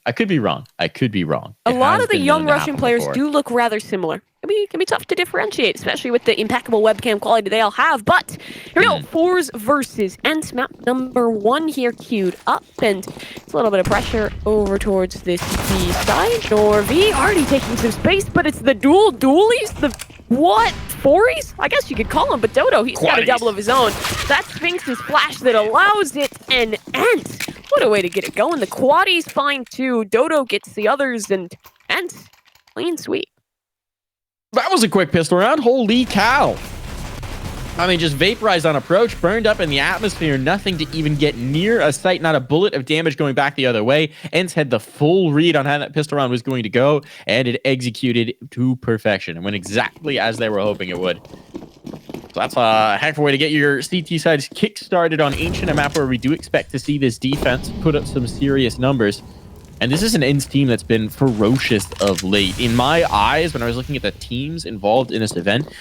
I could be wrong. I could be wrong. A lot of the young Russian players do look rather similar. It can be tough to differentiate, especially with the impeccable webcam quality they all have. But here we go, forZe versus ENCE, map number 1 here queued up, and it's a little bit of pressure over towards this B side. forZe already taking some space, but it's the dualies, the what? Fories? I guess you could call him, but Dodo, he's got a double of his own. That's Sphinx's flash that allows it, and ENCE, what a way to get it going. The quaddy's fine too. Dodo gets the others, and ENCE, clean sweep. That was a quick pistol round. Holy cow. I mean, just vaporized on approach, burned up in the atmosphere, nothing to even get near a sight, not a bullet of damage going back the other way. ENCE had the full read on how that pistol round was going to go, and it executed to perfection and went exactly as they were hoping it would. So that's a heck of a way to get your CT sides kick-started on Ancient, a map where we do expect to see this defense put up some serious numbers. And this is an ENCE team that's been ferocious of late. In my eyes, when I was looking at the teams involved in this event,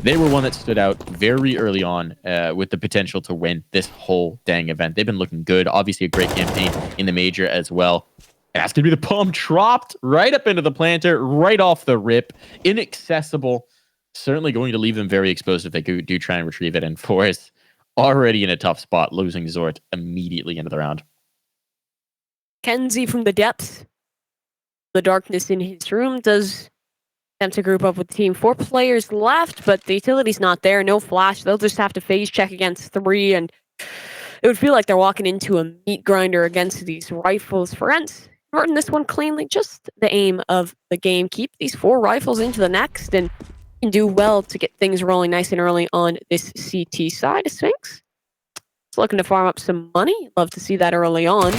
they were one that stood out very early on with the potential to win this whole dang event. They've been looking good. Obviously, a great campaign in the major as well. And that's going to be the palm dropped right up into the planter, right off the rip. Inaccessible. Certainly going to leave them very exposed if they do try and retrieve it. And forZe already in a tough spot, losing Zort immediately into the round. Kenzie from the depths, the darkness in his room, does attempt to group up with the team. 4 players left, but the utility's not there. No flash. They'll just have to phase check against 3, and it would feel like they're walking into a meat grinder against these rifles. For ENCE, converting this one cleanly, just the aim of the game. Keep these 4 rifles into the next, and can do well to get things rolling nice and early on this CT side. Sphinx is looking to farm up some money. Love to see that early on.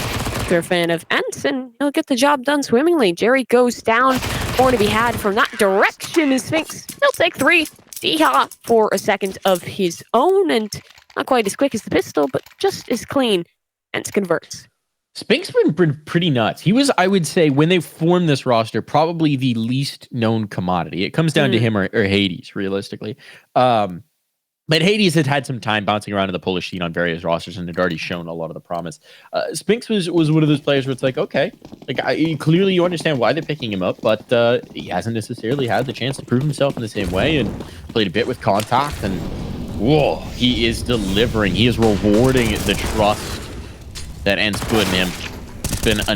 They're a fan of ENCE, and he'll get the job done swimmingly. Jerry goes down. More to be had from that direction is Sphinx. He'll take 3. Diha for a second of his own, and not quite as quick as the pistol, but just as clean. ENCE converts. Sphinx been pretty nuts. He was, I would say, when they formed this roster, probably the least known commodity. It comes down to him or Hades, realistically. But Hades had some time bouncing around in the Polish scene on various rosters and had already shown a lot of the promise. Sphinx was one of those players where it's like, okay, like clearly you understand why they're picking him up, but he hasn't necessarily had the chance to prove himself in the same way, and played a bit with contact, and whoa, he is delivering. He is rewarding the trust that ENCE put in him. It's been a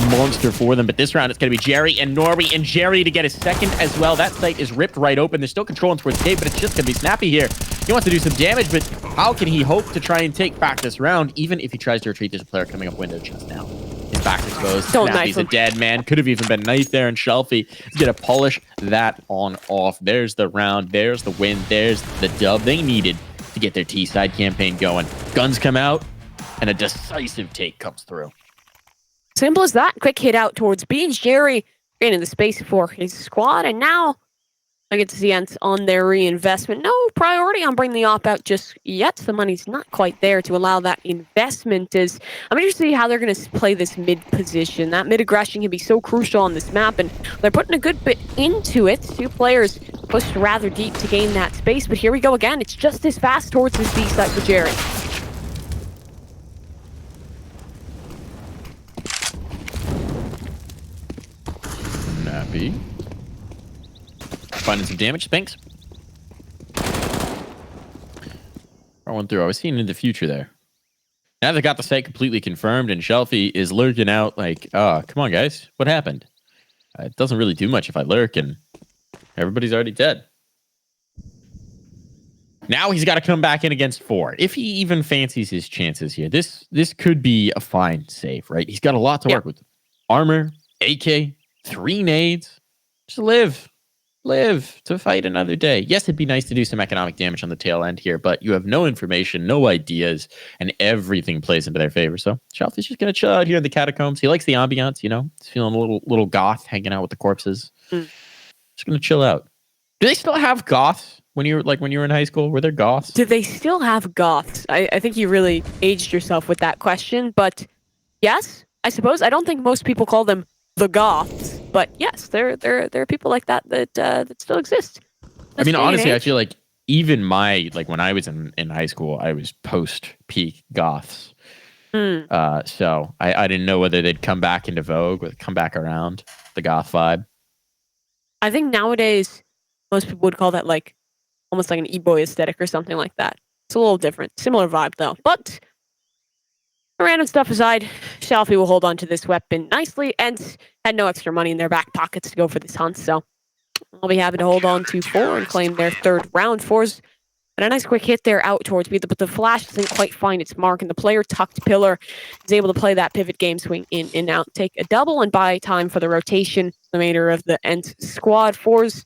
monster for them, but this round it's going to be Jerry and Norby, and Jerry to get his second as well. That site is ripped right open. They're still controlling towards Dave, but it's just going to be snappy here. He wants to do some damage, but how can he hope to try and take back this round, even if he tries to retreat? There's a player coming up window just now. His back's exposed. Don't Snappy's a dead man. Could have even been knifed there, and Shelfie is going to polish that on off. There's the round. There's the win. There's the dub they needed to get their T-side campaign going. Guns come out, and a decisive take comes through. Simple as that. Quick hit out towards B. Jerry gaining the space for his squad, and now I get to see ENCE on their reinvestment. No priority on bringing the op out just yet. The money's not quite there to allow that investment. I'm interested to see how they're going to play this mid position. That mid aggression can be so crucial on this map, and they're putting a good bit into it. 2 players pushed rather deep to gain that space, but here we go again. It's just as fast towards this B site for Jerry. Snappy. Finding some damage, Sphinx. I went through. I was seeing in the future there. Now they got the site completely confirmed, and Shelfie is lurking out like, come on, guys. What happened? It doesn't really do much if I lurk, and everybody's already dead. Now he's got to come back in against 4. If he even fancies his chances here, this could be a fine save, right? He's got a lot to work with. Armor, AK, 3 nades. Just live to fight another day. Yes, it'd be nice to do some economic damage on the tail end here, but you have no information, no ideas, and everything plays into their favor. So Shelfie's just going to chill out here in the catacombs. He likes the ambiance, you know. He's feeling a little goth, hanging out with the corpses. Just going to chill out. Do they still have goths when you were in high school? Were there goths? Do they still have goths? I think you really aged yourself with that question, but yes, I suppose. I don't think most people call them the goths, but yes, there are people like that still exist. I mean, honestly, I feel like even when I was in high school, I was post-peak goths. So I didn't know whether they'd come back into vogue or come back around the goth vibe. I think nowadays most people would call that like almost like an e-boy aesthetic or something like that. It's a little different. Similar vibe though. But random stuff aside, Shelfie will hold on to this weapon nicely and had no extra money in their back pockets to go for this hunt, so I'll be happy to hold on to 4 and claim their 3rd round. forZe and a nice quick hit there out towards B, but the flash doesn't quite find its mark, and the player tucked pillar is able to play that pivot game swing in and out, take a double, and buy time for the rotation. The remainder of the ENCE squad. forZe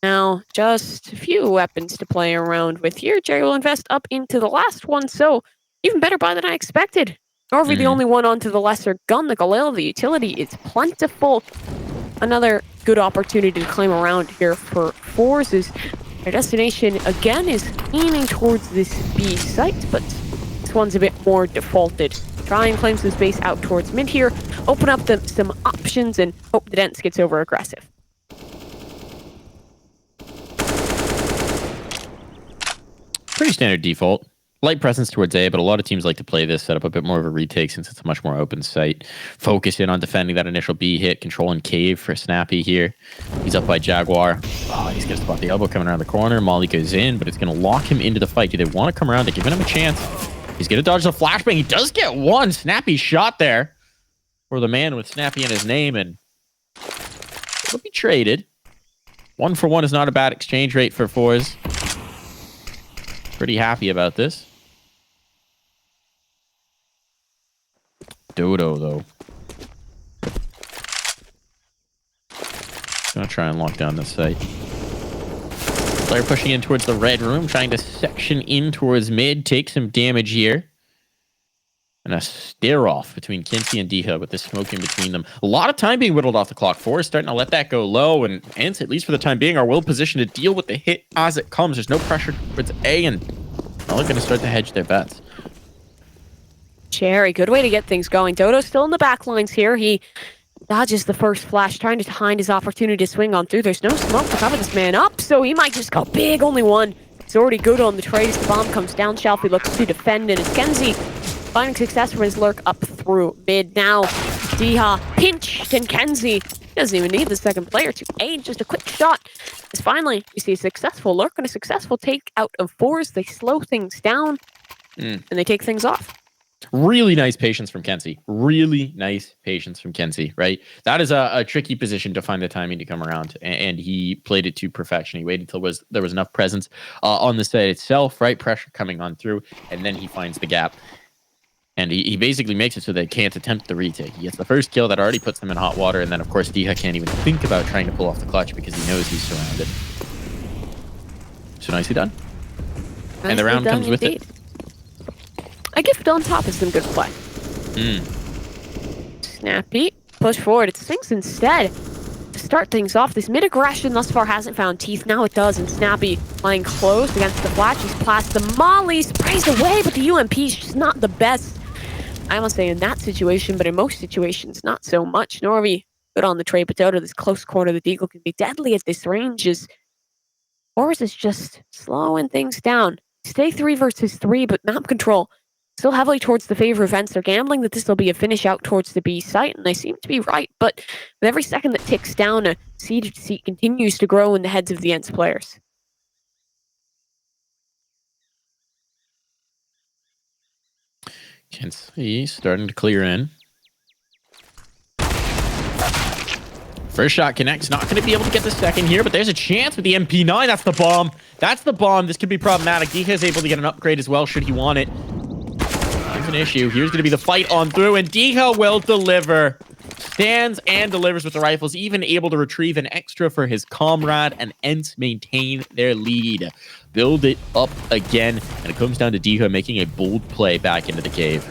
now just a few weapons to play around with here. Jerry will invest up into the last one, so even better buy than I expected. Norby the only one onto the lesser gun. The Galil, the utility is plentiful. Another good opportunity to claim around here for forZe. Their destination, again, is aiming towards this B site, but this one's a bit more defaulted. Try and claim some space out towards mid here, open up some options, and hope that ENCE gets over aggressive. Pretty standard default. Light presence towards A, but a lot of teams like to play this, set up a bit more of a retake since it's a much more open site. Focus in on defending that initial B hit, controlling cave for Snappy here. He's up by Jaguar. Oh, he's going to spot the elbow coming around the corner. Molly goes in, but it's going to lock him into the fight. Do they want to come around? They're giving him a chance. He's going to dodge the flashbang. He does get one Snappy shot there for the man with Snappy in his name, and it'll be traded. 1 for 1 is not a bad exchange rate for forZe. Pretty happy about this. Dodo, though. Gonna try and lock down this site. Player pushing in towards the red room, trying to section in towards mid, take some damage here. And a stare off between Kinsey and Diha with the smoke in between them. A lot of time being whittled off the clock. forZe starting to let that go low, and ENCE, at least for the time being, are well positioned to deal with the hit as it comes. There's no pressure towards A, and now they're gonna start to hedge their bets. Jerry, good way to get things going. Dodo's still in the back lines here. He dodges the first flash, trying to find his opportunity to swing on through. There's no smoke to cover this man up, so he might just go big. Only one. It's already good on the trade as the bomb comes down. Shelfie looks to defend, and it's Kenzie finding success from his lurk up through mid. Now, Diha pinched, and Kenzie doesn't even need the second player to aid. Just a quick shot. As finally, you see a successful lurk and a successful take out of forZe. They slow things down, and they take things off. Really nice patience from Kenzie. Really nice patience from Kenzie, right? That is a tricky position to find the timing to come around, and he played it to perfection. He waited until there was enough presence on the site itself, right? Pressure coming on through, and then he finds the gap. And he basically makes it so they can't attempt the retake. He gets the first kill that already puts them in hot water, and then, of course, Diha can't even think about trying to pull off the clutch because he knows he's surrounded. So nicely done. And the round comes with it. A gift on top is some good play. Snappy, push forward. It swings instead to start things off. This mid-aggression thus far hasn't found teeth. Now it does, and Snappy lying close against the flash. He's past the molly, sprays away, but the UMP is just not the best. I must say in that situation, but in most situations, not so much. Norby, good on the trade, but Dodo, this close corner, the deagle can be deadly at this range. forZe is just slowing things down. Stay 3 versus 3, but map control still heavily towards the favor of ENCE. They're gambling that this will be a finish out towards the B site, and they seem to be right. But with every second that ticks down, a seed seat continues to grow in the heads of the ENCE players. Kenzie starting to clear in. First shot connects. Not going to be able to get the second here, but there's a chance with the MP9. That's the bomb. That's the bomb. This could be problematic. Diha is able to get an upgrade as well, should he want it. Here's an issue. Here's going to be the fight on through, and Diha will deliver. Stands and delivers with the rifles, even able to retrieve an extra for his comrade, and ENCE maintain their lead. Build it up again, and it comes down to Diha making a bold play back into the cave.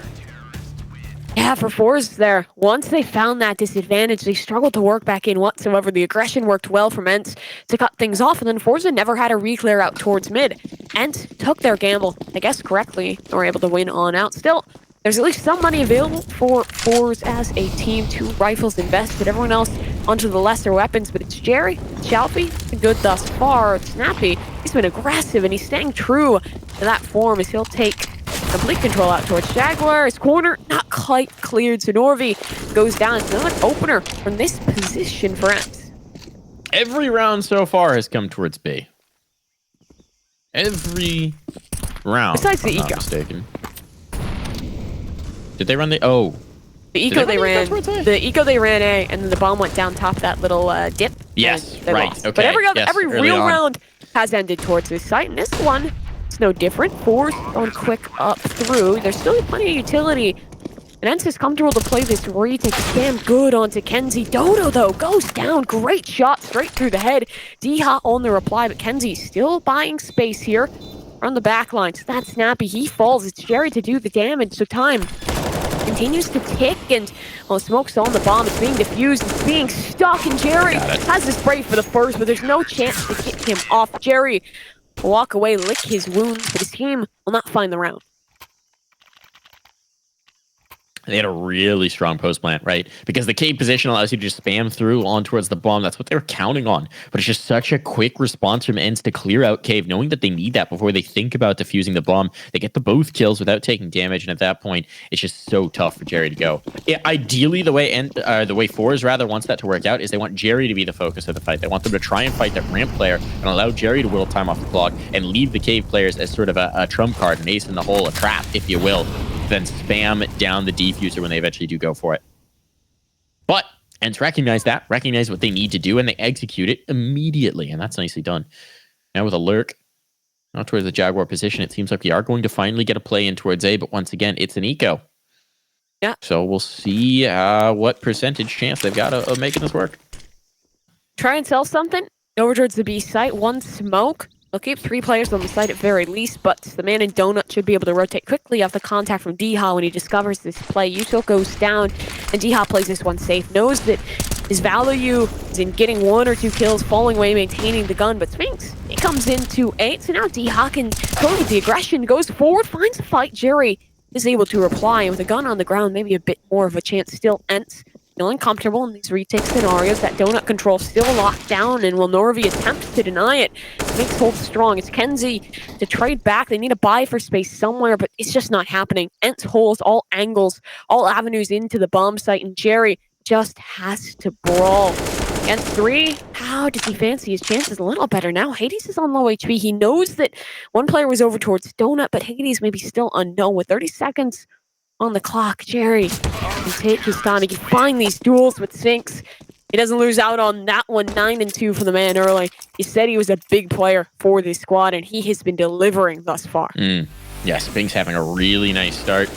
Yeah, for forZe there, once they found that disadvantage, they struggled to work back in whatsoever. The aggression worked well from ENCE to cut things off, and then forZe never had a re-clear out towards mid. ENCE took their gamble, I guess correctly, and were able to win on out. Still, there's at least some money available for forZe as a team. 2 rifles invested, everyone else onto the lesser weapons, but it's Jerry, Shelfie, good thus far. Snappy, he's been aggressive, and he's staying true to that form as he'll take Complete control out towards Jaguar. His corner not quite cleared, so Norvi goes down. It's another opener from this position for ENCE. Every round so far has come towards B. Every round. Besides the if I'm eco. not mistaken. Did they run the... Oh. The eco they ran A, and then the bomb went down top of that little dip. Yes, they right. lost. Okay. But every yes, real on. round has ended towards this site, and this one is no different. forZe going quick up through. There's still plenty of utility. And ENCE is comfortable to play this retake. Spam good onto Kenzie. Dodo, though, goes down. Great shot straight through the head. D-Hot on the reply, but Kenzie still buying space here on the back line. So that's snappy. He falls. It's Jerry to do the damage. So time continues to tick, and well, smoke's on the bomb. It's being diffused. It's being stuck, and Jerry has the spray for the first, but there's no chance to get him off. Jerry will walk away, lick his wounds, but his team will not find the round. They had a really strong post plant, right? Because the cave position allows you to just spam through on towards the bomb. That's what they were counting on. But it's just such a quick response from ENCE to clear out cave, knowing that they need that before they think about defusing the bomb. They get the both kills without taking damage, and at that point, it's just so tough for Jerry to go. Ideally, the way forZe rather wants that to work out is they want Jerry to be the focus of the fight. They want them to try and fight that ramp player and allow Jerry to whittle time off the clock and leave the cave players as sort of a trump card, an ace in the hole, a trap, if you will. Then spam down the defuser when they eventually do go for it. But ENCE recognize what they need to do, and they execute it immediately, and that's nicely done. Now with a lurk, not towards the Jaguar position, it seems like we are going to finally get a play in towards A, but once again, it's an eco. Yeah. So we'll see what percentage chance they've got of making this work. Try and sell something over towards the B site. One smoke. They'll keep 3 players on the site at very least, but the man in Donut should be able to rotate quickly off the contact from D-Ha when he discovers this play. Yuto goes down, and D-Ha plays this one safe. Knows that his value is in getting 1 or 2 kills, falling away, maintaining the gun, but Sphinx, he comes into 8, so now D-Ha can go with the aggression, goes forward, finds a fight. Jerry is able to reply, and with a gun on the ground, maybe a bit more of a chance. Still, ENCE feeling comfortable in these retake scenarios. That donut control still locked down, and will Norvi attempts to deny it. Sphinx holds strong. It's Kenzie to trade back. They need a buy for space somewhere, but it's just not happening. ENCE holds all angles, all avenues into the bomb site, and Jerry just has to brawl. Against 3, how does he fancy his chances a little better now? Hades is on low HP. He knows that one player was over towards Donut, but Hades maybe still unknown. With 30 seconds on the clock, Jerry can take his time. He can find these duels with Sphinx. He doesn't lose out on that one. 9-2 for the man early. He said he was a big player for this squad, and he has been delivering thus far. Yeah, Sphinx having a really nice start.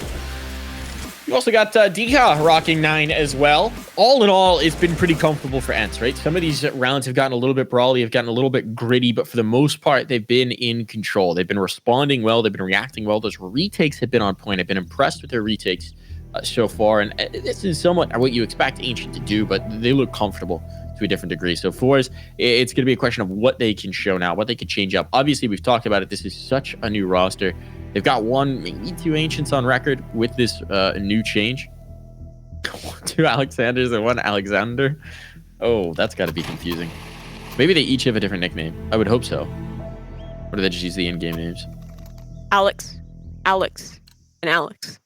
You also got Dika rocking 9 as well. All in all, it's been pretty comfortable for ENCE, right? Some of these rounds have gotten a little bit brawly, have gotten a little bit gritty, but for the most part, they've been in control. They've been responding well. They've been reacting well. Those retakes have been on point. I've been impressed with their retakes so far, and this is somewhat what you expect Ancient to do, but they look comfortable to a different degree. So forZe, it's going to be a question of what they can show now, what they can change up. Obviously, we've talked about it. This is such a new roster. They've got 1, maybe 2 Ancients on record with this new change. 2 Alexanders and 1 Alexander. Oh, that's got to be confusing. Maybe they each have a different nickname. I would hope so. Or do they just use the in-game names? Alex, and Alex.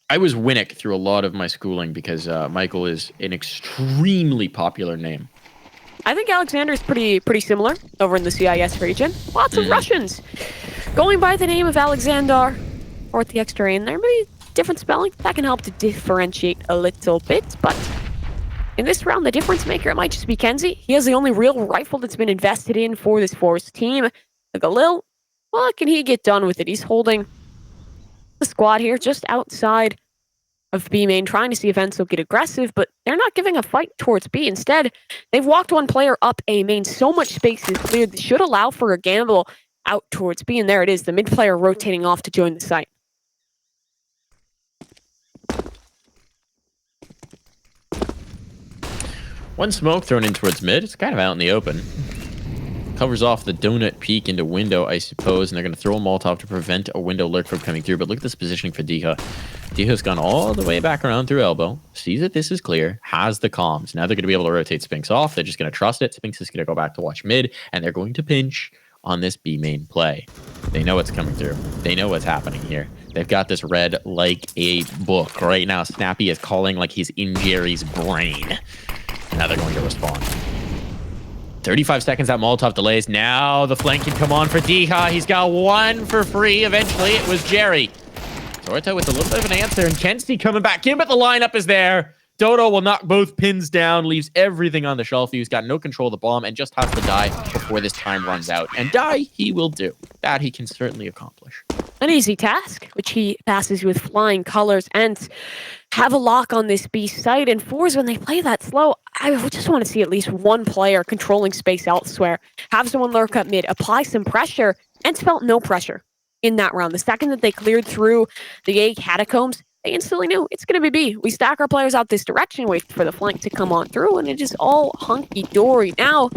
I was Winnick through a lot of my schooling because Michael is an extremely popular name. I think Alexander is pretty similar over in the CIS region. Lots of Russians going by the name of Alexander, or with the extra in there. Maybe different spelling. That can help to differentiate a little bit, but in this round, the difference maker, it might just be Kenzie. He has the only real rifle that's been invested in for this forZe team. The Galil, what can he get done with it? He's holding the squad here just outside of B main, trying to see if ENCE will get aggressive, but they're not giving a fight towards B. Instead, they've walked one player up A main. So much space is cleared. This should allow for a gamble out towards B, and there it is, the mid player rotating off to join the site. One smoke thrown in towards mid. It's kind of out in the open. Covers off the donut peek into window, I suppose, and they're going to throw a Molotov to prevent a window lurk from coming through. But look at this positioning for Diha. Diha's gone all the way back around through elbow, sees that this is clear, has the comms. Now they're going to be able to rotate Sphinx off. They're just going to trust it. Sphinx is going to go back to watch mid, and they're going to pinch on this B main play. They know what's coming through. They know what's happening here. They've got this read like a book. Right now, Snappy is calling like he's in Jerry's brain. Now they're going to respond. 35 seconds, that Molotov delays. Now the flank can come on for Deha. He's got one for free. Eventually, it was Jerry. Torta with a little bit of an answer, and Kenzie coming back in, but the lineup is there. Dodo will knock both pins down, leaves everything on the shelf. He's got no control of the bomb and just has to die before this time runs out. And die he will do. That he can certainly accomplish. An easy task, which he passes with flying colors, and have a lock on this B site. And forZe, when they play that slow, I just want to see at least one player controlling space elsewhere. Have someone lurk up mid, apply some pressure, and felt no pressure in that round. The second that they cleared through the A catacombs, they instantly knew it's going to be B. We stack our players out this direction, wait for the flank to come on through, and it is all hunky-dory. Now,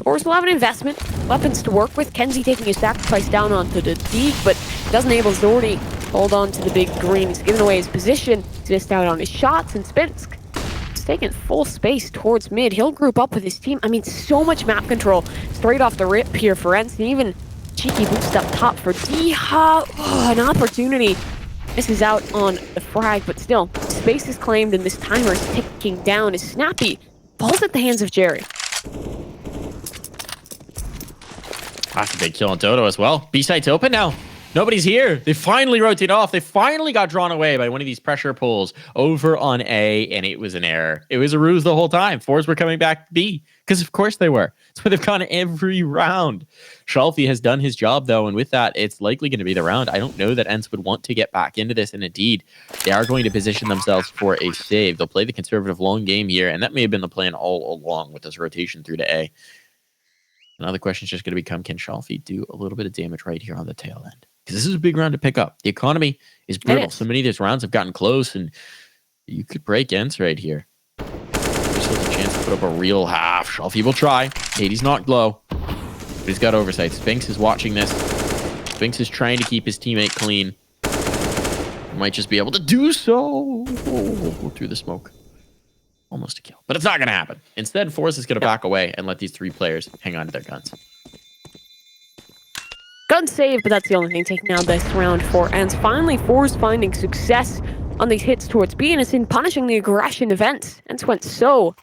forZe will have an investment, weapons to work with. Kenzie taking a sacrifice down onto the deep, but doesn't enable Zordy hold on to the big green. He's given away his position, he's missed out on his shots, and Spinsk is taking full space towards mid. He'll group up with his team. I mean, so much map control straight off the rip here for ENCE, and even cheeky boost up top for Deha. Oh, an opportunity. Misses out on the frag, but still, space is claimed, and this timer is ticking down as Snappy falls at the hands of Jerry. That's a big kill on Dodo as well. B-site's open now. Nobody's here. They finally rotate off. They finally got drawn away by one of these pressure pulls over on A, and it was an error. It was a ruse the whole time. forZe were coming back to B, because of course they were. That's where they've gone every round. Shelfie has done his job, though, and with that, it's likely going to be the round. I don't know that ENCE would want to get back into this, and indeed, they are going to position themselves for a save. They'll play the conservative long game here, and that may have been the plan all along with this rotation through to A. Another question is just going to become, can Shelfie do a little bit of damage right here on the tail end? Because this is a big round to pick up. The economy is brutal. So many of these rounds have gotten close, and you could break ENCE right here. Just has a chance to put up a real half. Shelfie will try. 80's knocked low, but he's got oversight. Spinks is watching this. Spinks is trying to keep his teammate clean. He might just be able to do so. Oh, through the smoke. Almost a kill, but it's not going to happen. Instead, forZe is going to back away and let these three players hang on to their guns. Gun save, but that's the only thing taking out this round for ENCE. Finally, forZe finding success on these hits towards B, and it's in punishing the aggression of ENCE. ENCE went so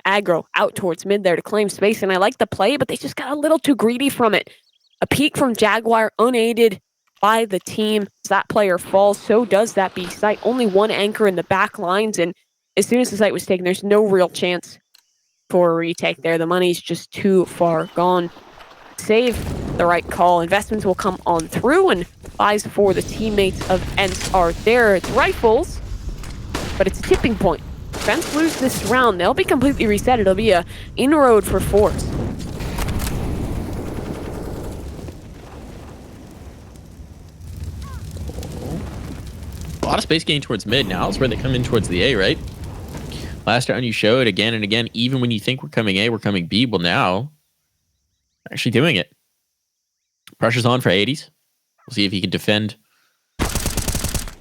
aggro out towards mid there to claim space, and I like the play, but they just got a little too greedy from it. A peek from Jaguar, unaided by the team. As that player falls, so does that B site. Only one anchor in the back lines, and as soon as the site was taken, there's no real chance for a retake there. The money's just too far gone. Save the right call. Investments will come on through, and buys for the teammates of ENCE are there. It's rifles, but it's a tipping point. If ENCE lose this round, they'll be completely reset. It'll be a inroad for forZe. A lot of space gain towards mid now. It's where they come in towards the A, right? Last round you showed again and again, even when you think we're coming A, we're coming B. Well, now, actually doing it. Pressure's on for 80s. We'll see if he can defend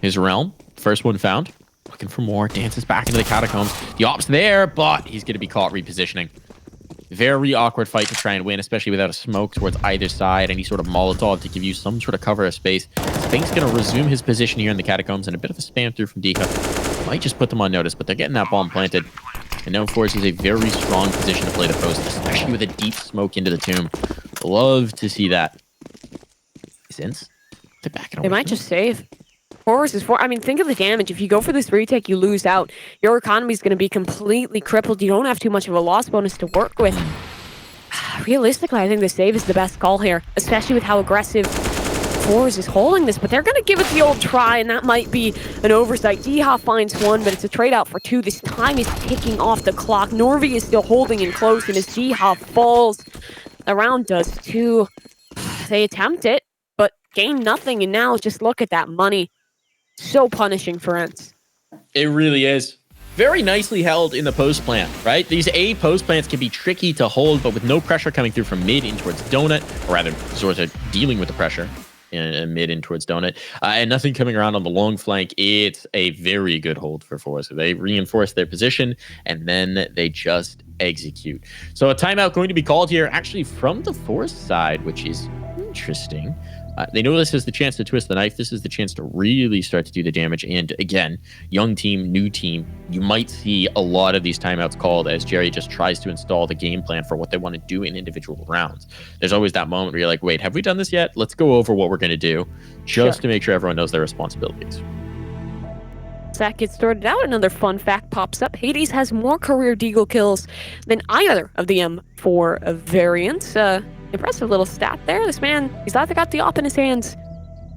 his realm. First one found. Looking for more. Dances back into the catacombs. The op's there, but he's going to be caught repositioning. Very awkward fight to try and win, especially without a smoke towards either side. Any sort of Molotov to give you some sort of cover of space. Spink's going to resume his position here in the catacombs, and a bit of a spam through from Deha. Might just put them on notice, but they're getting that bomb planted. And now forZe is a very strong position to play the post, especially with a deep smoke into the tomb. Love to see that. Is ENCE? They're backing away. They might just save. forZe is for. I mean, think of the damage. If you go for this retake, you lose out. Your economy is going to be completely crippled. You don't have too much of a loss bonus to work with. Realistically, I think the save is the best call here, especially with how aggressive forZe is holding this. But they're going to give it the old try, and that might be an oversight. Deha finds one, but it's a trade out for two. This time is ticking off the clock. Norvi is still holding in close, and as Deha falls, the round does too. They attempt it, but gain nothing, and now just look at that money. So punishing for ENCE. It really is. Very nicely held in the post plant, right? These A post plants can be tricky to hold, but with no pressure coming through from mid in towards Donut, or rather, Zorza dealing with the pressure in mid in towards Donut, and nothing coming around on the long flank. It's a very good hold for forZe. So they reinforce their position, and then they just execute. So a timeout going to be called here, actually from the forZe side, which is interesting. They know this is the chance to twist the knife. This is the chance to really start to do the damage. And again, young team, new team, you might see a lot of these timeouts called as Jerry just tries to install the game plan for what they want to do in individual rounds. There's always that moment where you're like, wait, have we done this yet? Let's go over what we're going to do just to make sure everyone knows their responsibilities. That gets sorted out. Another fun fact pops up. Hades has more career Deagle kills than either of the M4 variants. Impressive little stat there. This man, he's either got the op in his hands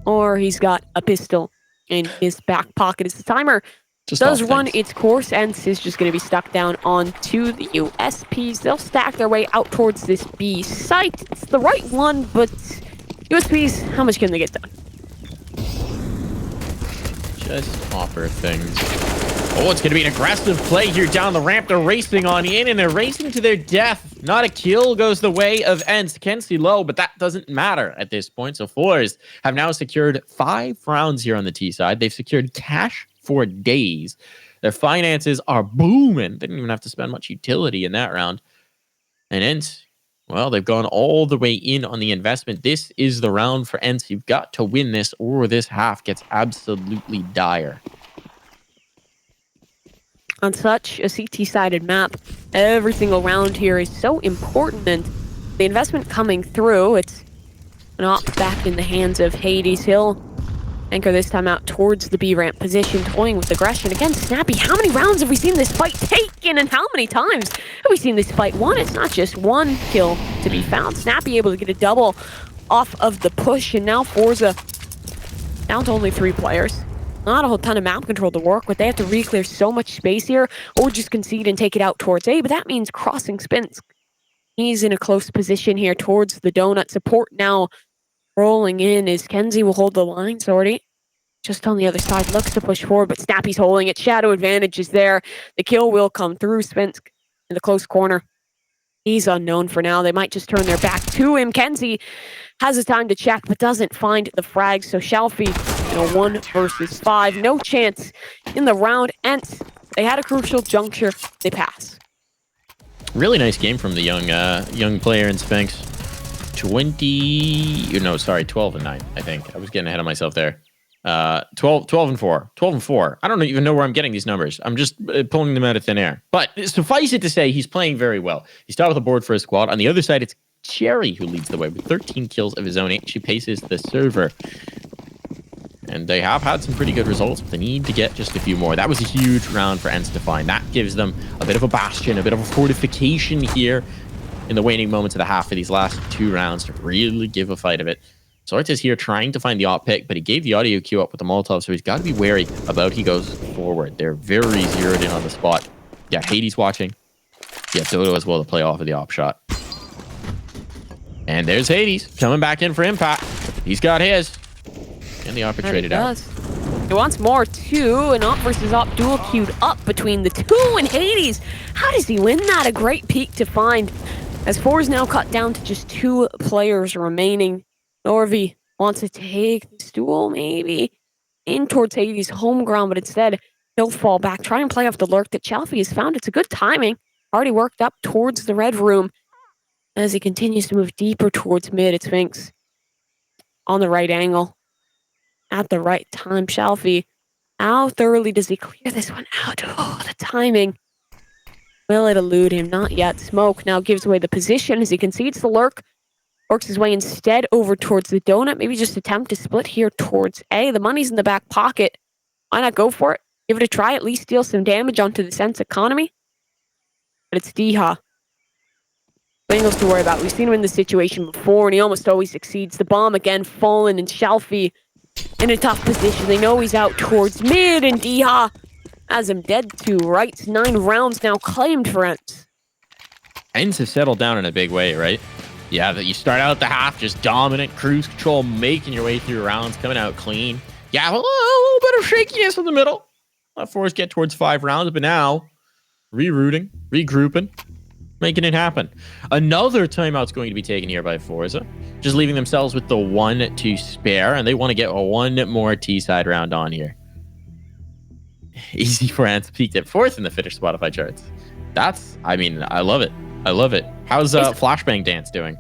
or he's got a pistol in his back pocket. As the timer does run its course, ENCE is just going to be stuck down onto the USPs. They'll stack their way out towards this B site. It's the right one, but USPs, how much can they get done? Just offer things. Oh, it's going to be an aggressive play here down the ramp. They're racing on in, and they're racing to their death. Not a kill goes the way of ENCE. Can see low, but that doesn't matter at this point. So forZe have now secured 5 rounds here on the T side. They've secured cash for days. Their finances are booming. They didn't even have to spend much utility in that round. And ENCE, well, they've gone all the way in on the investment. This is the round for ENCE. You've got to win this, or this half gets absolutely dire. On such a CT-sided map, every single round here is so important, and the investment coming through, it's an op back in the hands of Hades. He'll anchor this time out towards the B ramp position, toying with aggression. Again, Snappy, how many rounds have we seen this fight taken, and how many times have we seen this fight won? It's not just one kill to be found. Snappy able to get a double off of the push, and now forZe down to only 3 players. Not a whole ton of map control to work with. They have to re-clear so much space here, or just concede and take it out towards A, but that means crossing Spence. He's in a close position here towards the donut. Support now rolling in as Kenzie will hold the line. Sorty just on the other side, looks to push forward, but Snappy's holding it. Shadow advantage is there. The kill will come through. Spence in the close corner. He's unknown for now. They might just turn their back to him. Kenzie has the time to check, but doesn't find the frag. So Shalfie in a 1 versus 5. No chance in the round. ENCE, they had a crucial juncture. They pass. Really nice game from the young player in Sphinx. 12 and 9, I think. I was getting ahead of myself there. 12 and 4. 12 and 4. I don't even know where I'm getting these numbers. I'm just pulling them out of thin air. But suffice it to say, he's playing very well. He's top of the board for his squad. On the other side, it's Jerry who leads the way with 13 kills of his own. She paces the server. And they have had some pretty good results, but they need to get just a few more. That was a huge round for ENCE to find. That gives them a bit of a bastion, a bit of a fortification here in the waning moments of the half for these last 2 rounds to really give a fight of it. Sortes here trying to find the op pick, but he gave the audio cue up with the Molotov, so he's got to be wary about he goes forward. They're very zeroed in on the spot. Yeah, Hades watching. Yeah, Dodo as well to play off of the op shot. And there's Hades coming back in for impact. He's got his. And the op traded out. He wants more too. An op versus op duel queued up between the two, and Hades, how does he win that? A great peak to find. As forZe now cut down to just 2 players remaining. Norvi wants to take this duel maybe in towards Hades' home ground, but instead he'll fall back, try and play off the lurk that Chalfie has found. It's a good timing. Already worked up towards the red room as he continues to move deeper towards mid. It's Sphinx on the right angle at the right time. Chalfie, how thoroughly does he clear this one out? Oh, the timing. Will it elude him? Not yet. Smoke now gives away the position as he concedes the lurk. Works his way instead over towards the donut. Maybe just attempt to split here towards A. The money's in the back pocket. Why not go for it? Give it a try. At least deal some damage onto the ENCE economy. But it's Deha. Nothing else to worry about. We've seen him in this situation before, and he almost always succeeds. The bomb again fallen, and Shalfie in a tough position. They know he's out towards mid, and Deha has him dead to rights. 9 rounds now claimed for ENCE. ENCE have settled down in a big way, right? Yeah, that you start out the half just dominant, cruise control, making your way through rounds, coming out clean. Yeah, a little bit of shakiness in the middle. Let forZe get towards 5 rounds, but now rerouting, regrouping, making it happen. Another timeout's going to be taken here by forZe, just leaving themselves with the 1 to spare, and they want to get 1 more T-side round on here. Easy for ENCE, peaked at 4th in the Finnish Spotify charts. I love it. I love it. How's Flashbang Dance doing?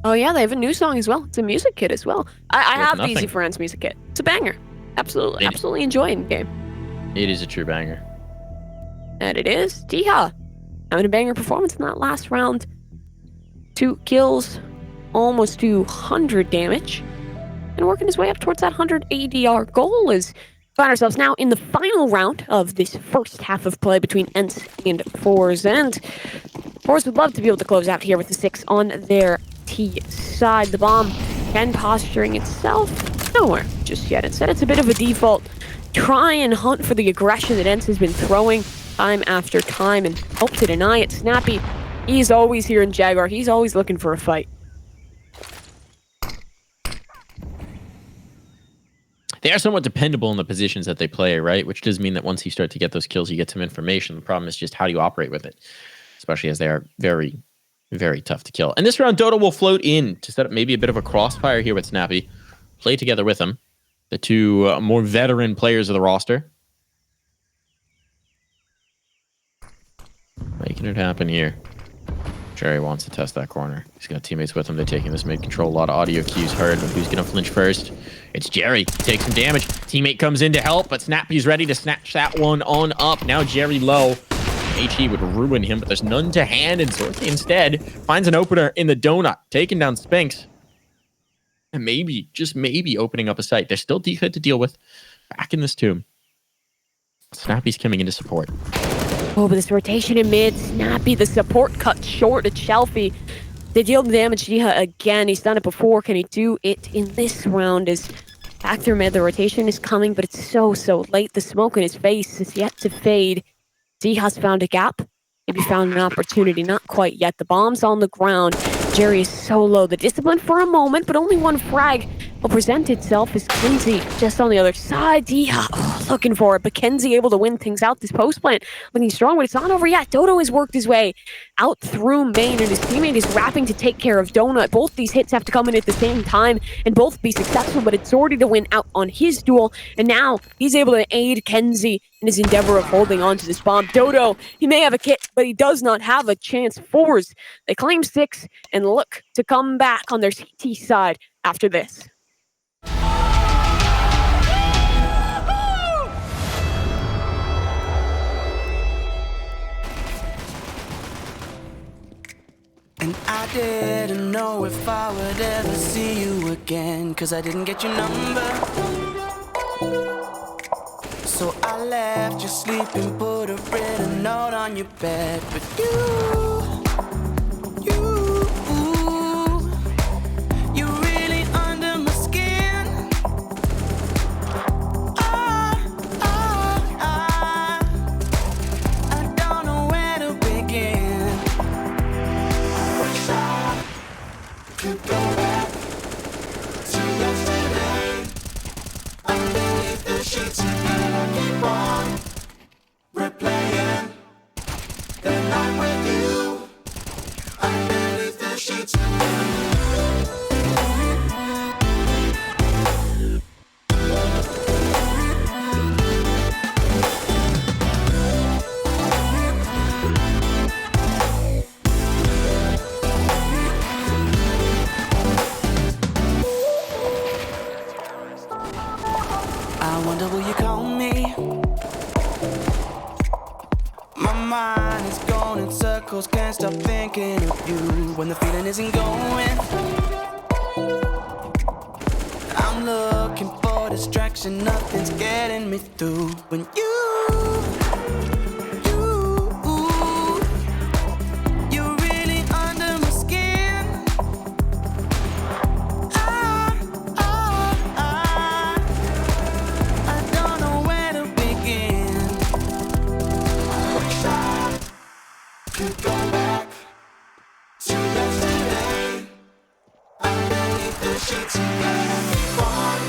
Oh yeah, they have a new song as well. It's a music kit as well. I With have the nothing. Easy for ENCE music kit. It's a banger. Absolutely, It- absolutely enjoying the game. It is a true banger. And it is Diha having a banger performance in that last round. 2 kills, almost 200 damage, and working his way up towards that 100 ADR goal. Is find ourselves now in the final round of this first half of play between ENCE and forZe. And forZe would love to be able to close out here with the 6 on their T side. The bomb and posturing itself nowhere just yet. Instead, it's a bit of a default. Try and hunt for the aggression that ENCE has been throwing time after time and hope to deny it. Snappy, he's always here in Jaguar. He's always looking for a fight. They are somewhat dependable in the positions that they play, right? Which does mean that once you start to get those kills, you get some information. The problem is just how do you operate with it, especially as they are very, very tough to kill. And this round, Dodo will float in to set up maybe a bit of a crossfire here with Snappy. Play together with him. The two more veteran players of the roster. Making it happen here. Jerry wants to test that corner. He's got teammates with him. They're taking this mid control. A lot of audio cues heard, but who's going to flinch first? It's Jerry. Takes some damage. Teammate comes in to help, but Snappy's ready to snatch that one on up. Now Jerry low. HE would ruin him, but there's none to hand, and sorZe instead finds an opener in the donut, taking down Spinks. And maybe, just maybe, opening up a site. There's still defense to deal with back in this tomb. Snappy's coming into support. Oh, but this rotation in mid, Snappy, the support cut short at Shelfie. They deal the damage to Diha again. He's done it before. Can he do it in this round? As back through mid, the rotation is coming, but it's so late. The smoke in his face is yet to fade. Diha's found a gap. Maybe found an opportunity. Not quite yet. The bomb's on the ground. Jerry is so low. The discipline for a moment, but only one frag will present itself as Kenzie just on the other side. Diha looking for it, but Kenzie able to win things out. This post plant looking strong, but it's not over yet. Dodo has worked his way out through main, and his teammate is wrapping to take care of Donut. Both these hits have to come in at the same time and both be successful, but it's already to win out on his duel, and now he's able to aid Kenzie in his endeavor of holding on to this bomb. Dodo, he may have a kit, but he does not have a chance. forZe, they claim 6 and look to come back on their CT side after this. And I didn't know if I would ever see you again, 'cause I didn't get your number. So I left you sleeping, put a written note on your bed. But you're really under my skin. I don't know where to begin. Wish I could go back to yesterday. Underneath the sheets and keep on replaying the night with you. Underneath the sheets. I wonder will you call me? My mind is going in circles, can't stop thinking of you. When the feeling isn't going, I'm looking for distraction, nothing's getting me through. When you're really under my skin. I don't know where to begin. Wish I could go back to yesterday. Underneath the sheets and keep on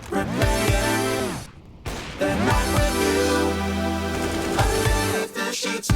replaying the night with you. Underneath the sheets.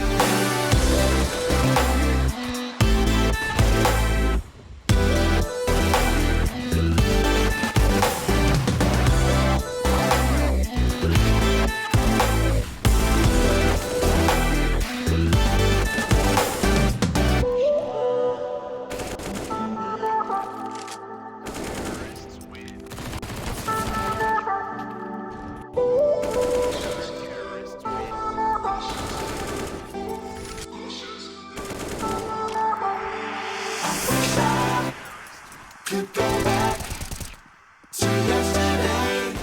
Could go back to yesterday,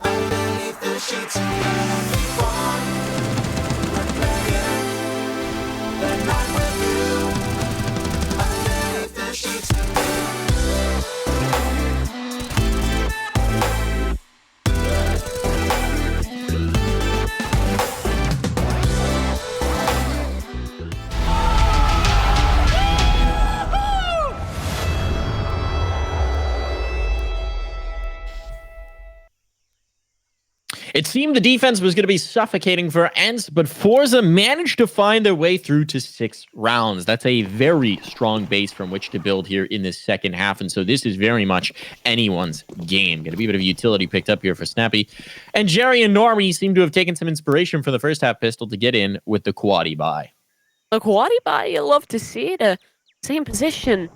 underneath the sheets. Keep on replaying the night with you, underneath the sheets. It seemed the defense was going to be suffocating for ENCE, but forZe managed to find their way through to 6 rounds. That's a very strong base from which to build here in this second half, and so this is very much anyone's game. Going to be a bit of utility picked up here for Snappy. And Jerry and Normie seem to have taken some inspiration from the first half pistol to get in with the quaddy buy. The quaddy buy, you love to see it. Same position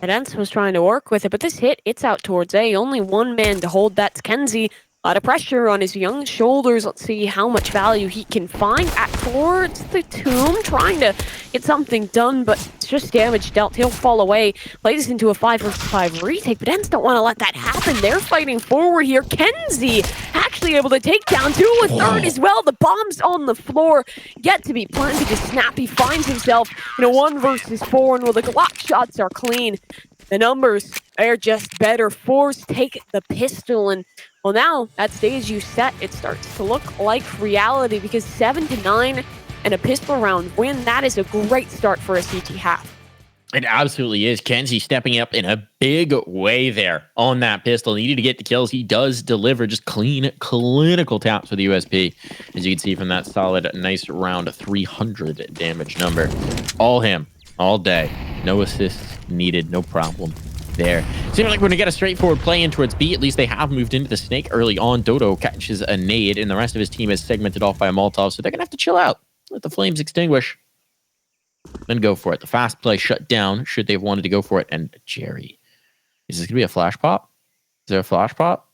that ENCE was trying to work with it, but this hit, it's out towards A. Only one man to hold, that's Kenzie. A lot of pressure on his young shoulders. Let's see how much value he can find at towards the tomb, trying to get something done, but it's just damage dealt. He'll fall away, plays into a 5-versus-5 retake, but ENCE don't want to let that happen. They're fighting forward here. Kenzie actually able to take down 2 with 3rd as well. The bomb's on the floor, yet to be planted to Snappy. Finds himself in a 1-versus-4, and while the Glock shots are clean, the numbers are just better. forZe take the pistol, and well, now that stage you set, it starts to look like reality, because 7-9 and a pistol round win, that is a great start for a CT half. It absolutely is. Kenzie stepping up in a big way there on that pistol. Needed to get the kills. He does deliver just clean, clinical taps with the USP. As you can see from that solid, nice round 300 damage number. All him, all day. No assists needed, no problem there. Seems like when we get a straightforward play in towards B, at least they have moved into the snake early on. Dodo catches a nade, and the rest of his team is segmented off by a Molotov, so they're going to have to chill out. Let the flames extinguish. Then go for it. The fast play shut down, should they have wanted to go for it. And Jerry. Is this going to be a flash pop? Is there a flash pop?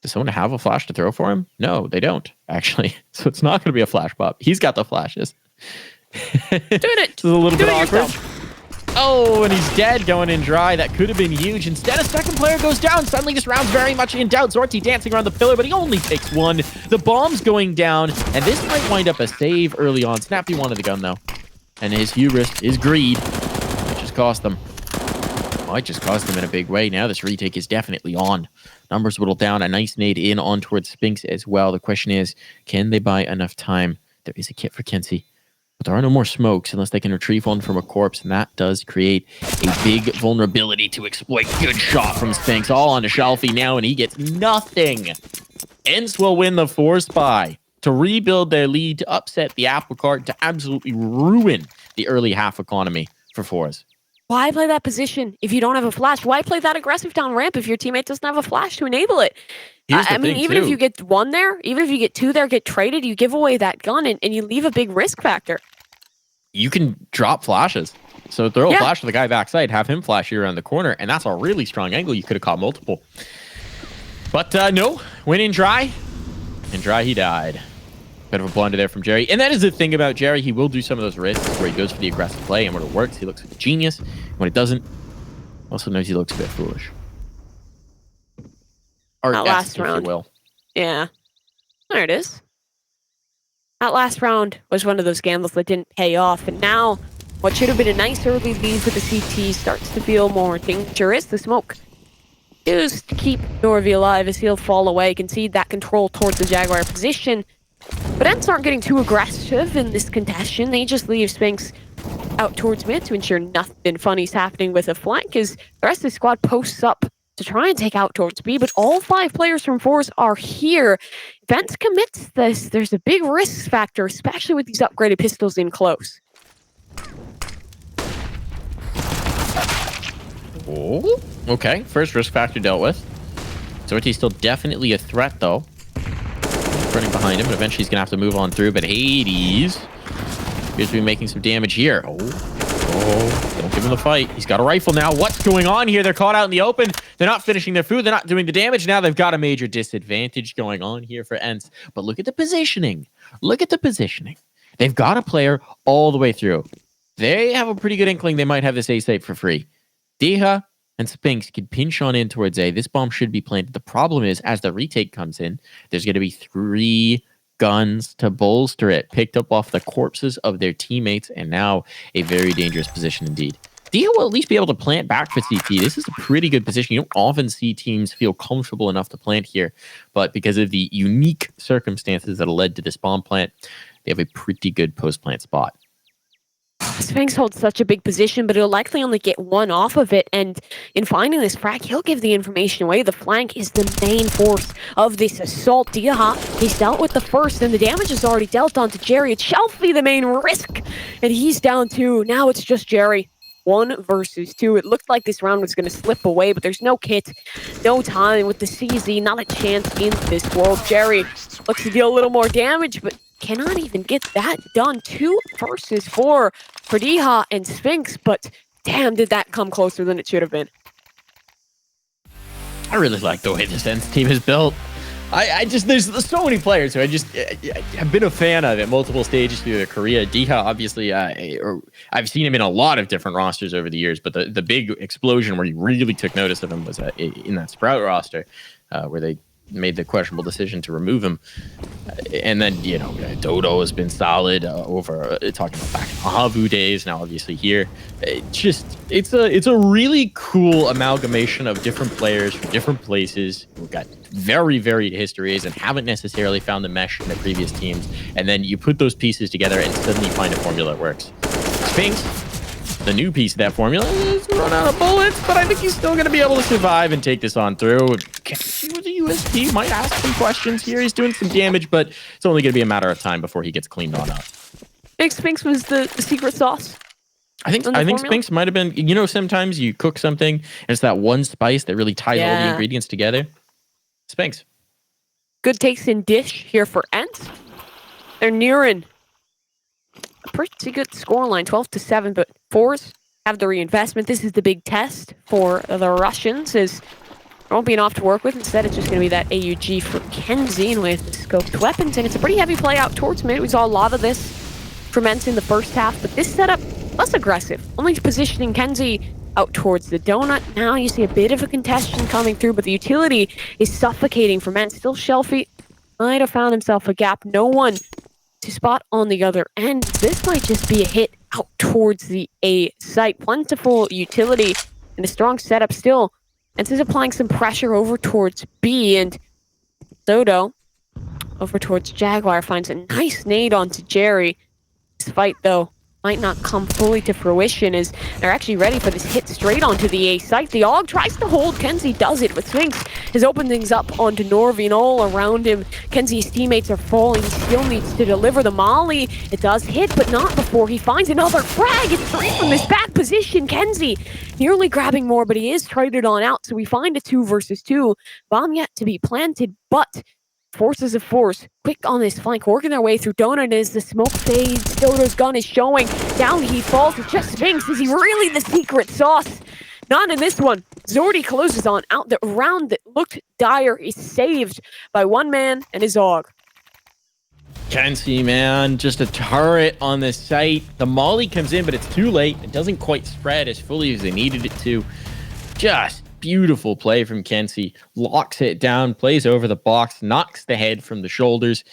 Does someone have a flash to throw for him? No, they don't, actually. So it's not going to be a flash pop. He's got the flashes. Doing it. It's a little bit awkward. Yourself. Oh, and he's dead, going in dry. That could have been huge. Instead, a second player goes down. Suddenly, this round's very much in doubt. Zorti dancing around the pillar, but he only takes 1. The bomb's going down, and this might wind up a save early on. Snappy wanted the gun, though. And his hubris, his greed, might just cost them. Might just cost them in a big way. Now this retake is definitely on. Numbers whittled down. A nice nade in on towards Spinks as well. The question is, can they buy enough time? There is a kit for Kenzie. But there are no more smokes unless they can retrieve one from a corpse, and that does create a big vulnerability to exploit. Good shot from Spinks, all on to Shelfie now, and he gets nothing. ENCE will win the force buy to rebuild their lead, to upset the apple cart, to absolutely ruin the early half economy for forZe. Why play that position if you don't have a flash? Why play that aggressive down ramp if your teammate doesn't have a flash to enable it? I mean, even if you get 1 there, even if you get 2 there, get traded, you give away that gun and you leave a big risk factor. You can drop flashes. So throw a flash to the guy backside, have him flash you around the corner, and that's a really strong angle. You could have caught multiple. But no, went in dry. In dry, he died. Bit of a blunder there from Jerry. And that is the thing about Jerry. He will do some of those risks where he goes for the aggressive play, and when it works, he looks like a genius. When it doesn't, also knows he looks a bit foolish. Or That last round. If you will. Yeah. There it is. That last round was one of those gambles that didn't pay off, and now what should have been a nice early lead for the CT starts to feel more dangerous. The smoke used to keep Norvey alive as he'll fall away, concede that control towards the Jaguar position. But ENCE aren't getting too aggressive in this contention. They just leave Spinks out towards mid to ensure nothing funny's happening with a flank, as the rest of the squad posts up to try and take out towards B, but all 5 players from forZe are here. If ENCE commits this, there's a big risk factor, especially with these upgraded pistols in close. Oh, okay. First risk factor dealt with. Zorti's still definitely a threat, though. Running behind him, but eventually he's going to have to move on through. But Hades appears to be making some damage here. Oh, don't give him the fight. He's got a rifle now. What's going on here? They're caught out in the open. They're not finishing their food. They're not doing the damage. Now they've got a major disadvantage going on here for ENCE. But look at the positioning. Look at the positioning. They've got a player all the way through. They have a pretty good inkling they might have this A site for free. Diha and Spinks could pinch on in towards A. This bomb should be planted. The problem is, as the retake comes in, there's going to be 3 guns to bolster it, picked up off the corpses of their teammates, and now a very dangerous position indeed. Dia will at least be able to plant back for CT. This is a pretty good position. You don't often see teams feel comfortable enough to plant here, but because of the unique circumstances that led to this bomb plant, they have a pretty good post-plant spot. Sphinx holds such a big position, but he'll likely only get 1 off of it, and in finding this frag, he'll give the information away. The flank is the main force of this assault. DreamHack, he's dealt with the first, and the damage is already dealt onto Jerry. It's Shelfie, the main risk, and he's down 2. Now it's just Jerry. 1 versus 2. It looked like this round was going to slip away, but there's no kit, no time with the CZ, not a chance in this world. Jerry looks to deal a little more damage, but cannot even get that done. 2 versus 4 for DreamHack and Sphinx, but damn, did that come closer than it should have been. I really like the way this ENCE team is built. I just, there's so many players who I have been a fan of at multiple stages through their career. DreamHack, obviously, I've seen him in a lot of different rosters over the years, but the big explosion where you really took notice of him was in that Sprout roster, where they made the questionable decision to remove him. And then, you know, Dodo has been solid over talking about back in Ahavu days, now obviously here. It's a really cool amalgamation of different players from different places who've got very varied histories and haven't necessarily found the mesh in the previous teams. And then you put those pieces together and suddenly find a formula that works. Sphinx, the new piece of that formula, is run out of bullets, but I think he's still going to be able to survive and take this on through. See what the USP might ask some questions here. He's doing some damage, but it's only going to be a matter of time before he gets cleaned on up. I think Sphinx was the secret sauce. I think Sphinx might have been, you know, sometimes you cook something and it's that one spice that really ties all the ingredients together. Sphinx. Good takes in dish here for ENCE. They're nearing a pretty good scoreline, 12-7, but forZe have the reinvestment. This is the big test for the Russians, as there won't be enough to work with. Instead, it's just going to be that AUG for ENCE with the scoped weapons, and it's a pretty heavy play out towards mid. We saw a lot of this from ENCE in the first half, but this setup, less aggressive. Only positioning ENCE out towards the donut. Now you see a bit of a contention coming through, but the utility is suffocating from ENCE. Still Shelfie might have found himself a gap. No one to spot on the other end. This might just be a hit out towards the A site. Plentiful utility and a strong setup still. ENCE is applying some pressure over towards B, and Dodo over towards Jaguar finds a nice nade onto Jerry. This fight, though, might not come fully to fruition as they're actually ready for this hit straight onto the A site. The AUG tries to hold. ENCE does it, but Sphinx has opened things up onto Norvi, and all around him, ENCE's teammates are falling. He still needs to deliver the molly. It does hit, but not before he finds another frag. It's 3 from this back position. ENCE nearly grabbing more, but he is traded on out, so we find a 2 versus 2. Bomb yet to be planted, but forces of force, quick on this flank, working their way through Donut as the smoke fades. Dodo's gun is showing. Down he falls. It's just Sphinx. Is he really the secret sauce? Not in this one. Zordy closes on out. The round that looked dire is saved by one man and his AUG. ENCE, man, just a turret on the site. The molly comes in, but it's too late. It doesn't quite spread as fully as they needed it to. Just beautiful play from ENCE. Locks it down, plays over the box, knocks the head from the shoulders.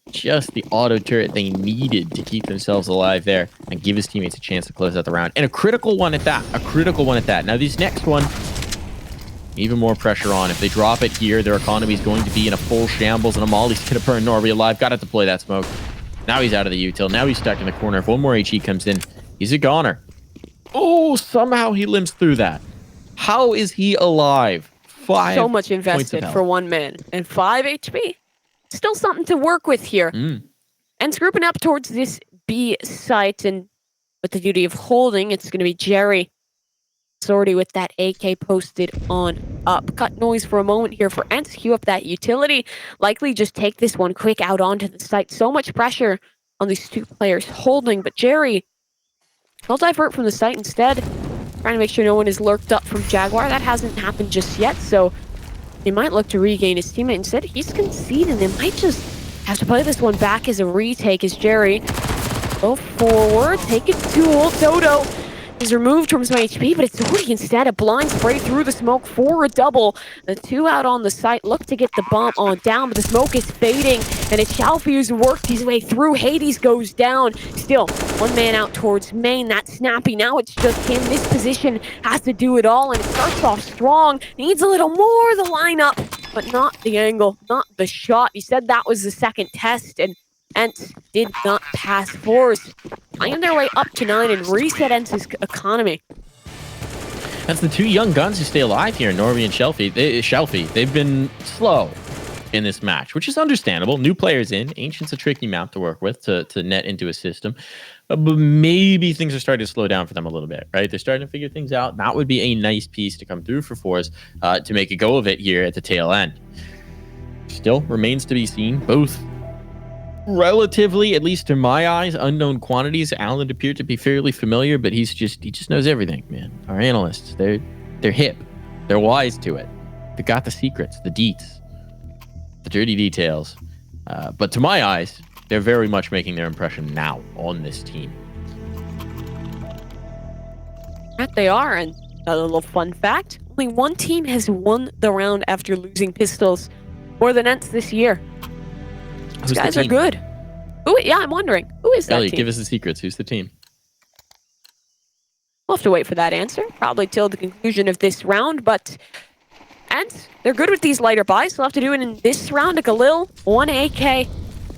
Just the auto turret they needed to keep themselves alive there and give his teammates a chance to close out the round. And a critical one at that. A critical one at that. Now, this next one, even more pressure on. If they drop it here, their economy is going to be in a full shambles, and a molly's going to burn Norby alive. Got to deploy that smoke. Now he's out of the util. Now he's stuck in the corner. If one more HE comes in, he's a goner. Oh, somehow he limps through that. How is he alive? 5 so much invested for one man and 5 HP. Still something to work with here. And it's grouping up towards this B site, and with the duty of holding, it's going to be Jerry. It's already with that AK posted on up. Cut noise for a moment here for ENCE. Queue up that utility. Likely just take this one quick out onto the site. So much pressure on these 2 players holding, but Jerry will divert from the site instead. Trying to make sure no one is lurked up from Jaguar. That hasn't happened just yet, so he might look to regain his teammate. Instead, he's conceding. They might just have to play this one back as a retake as Jerry go forward. Take it to old Dodo. He's removed from some HP, but it's Zori instead. A blind spray through the smoke for a double. The two out on the site look to get the bomb on down, but the smoke is fading, and it's Shalfie who's worked his way through. Hades goes down. Still, one man out towards main. That's Snappy. Now it's just him. This position has to do it all, and it starts off strong. Needs a little more the lineup, but not the angle, not the shot. He said that was the second test, and ENCE did not pass forZe. Find their way up to 9 and reset ENCE's economy. That's the two young guns who stay alive here, Norby and Shelfie. They've been slow in this match, which is understandable. New players in. Ancient's a tricky map to work with to net into a system. But maybe things are starting to slow down for them a little bit, right? They're starting to figure things out. That would be a nice piece to come through for forZe to make a go of it here at the tail end. Still remains to be seen. Both relatively, at least to my eyes, unknown quantities. Alan appeared to be fairly familiar, but he just knows everything, man. Our analysts, they're hip, they're wise to it. They got the secrets, the deets, the dirty details. But to my eyes, they're very much making their impression now on this team. That they are, and a little fun fact: only one team has won the round after losing pistols more than ENCE this year. These guys are good. Ooh, yeah, I'm wondering. Who is that Elliot, team? give us the secrets. Who's the team? We'll have to wait for that answer, probably till the conclusion of this round, but ENCE, they're good with these lighter buys. They'll have to do it in this round. A Galil, 1 AK,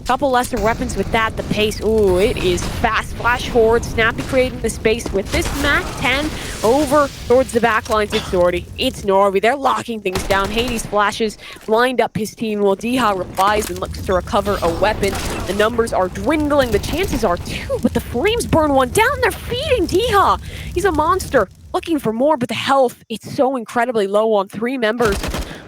couple lesser weapons with that. The pace, ooh, it is fast. Flash forward, Snappy creating the space with this Mac 10 over towards the back lines. It's Zordy, it's Norby. They're locking things down. Hades flashes, lined up his team while Deha replies and looks to recover a weapon. The numbers are dwindling. The chances are 2, but the flames burn one down. They're feeding Deha. He's a monster, looking for more, but the health, it's so incredibly low on 3 members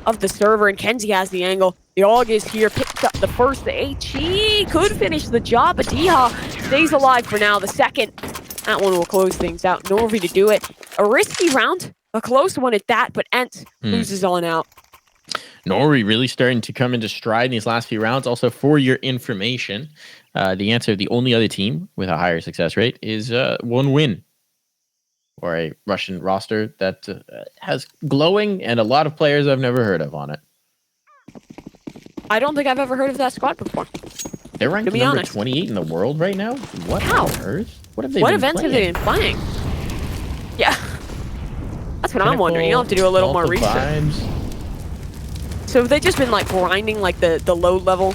of the server, and Kenzie has the angle. The AUG is here, picks up the first. The HE could finish the job, but Deha stays alive for now. The second, that one will close things out. Norby to do it. A risky round, a close one at that, but ENCE loses on out. Norby really starting to come into stride in these last few rounds. Also, for your information, the answer, the only other team with a higher success rate is 1 win, or a Russian roster that has glowing and a lot of players I've never heard of on it. I don't think I've ever heard of that squad before. They're ranked number 28 in the world right now? What on earth? What have they been events playing? have they been playing? Yeah. That's what I'm wondering. You'll have to do a little more research. Vibes. So have they just been like grinding like the low level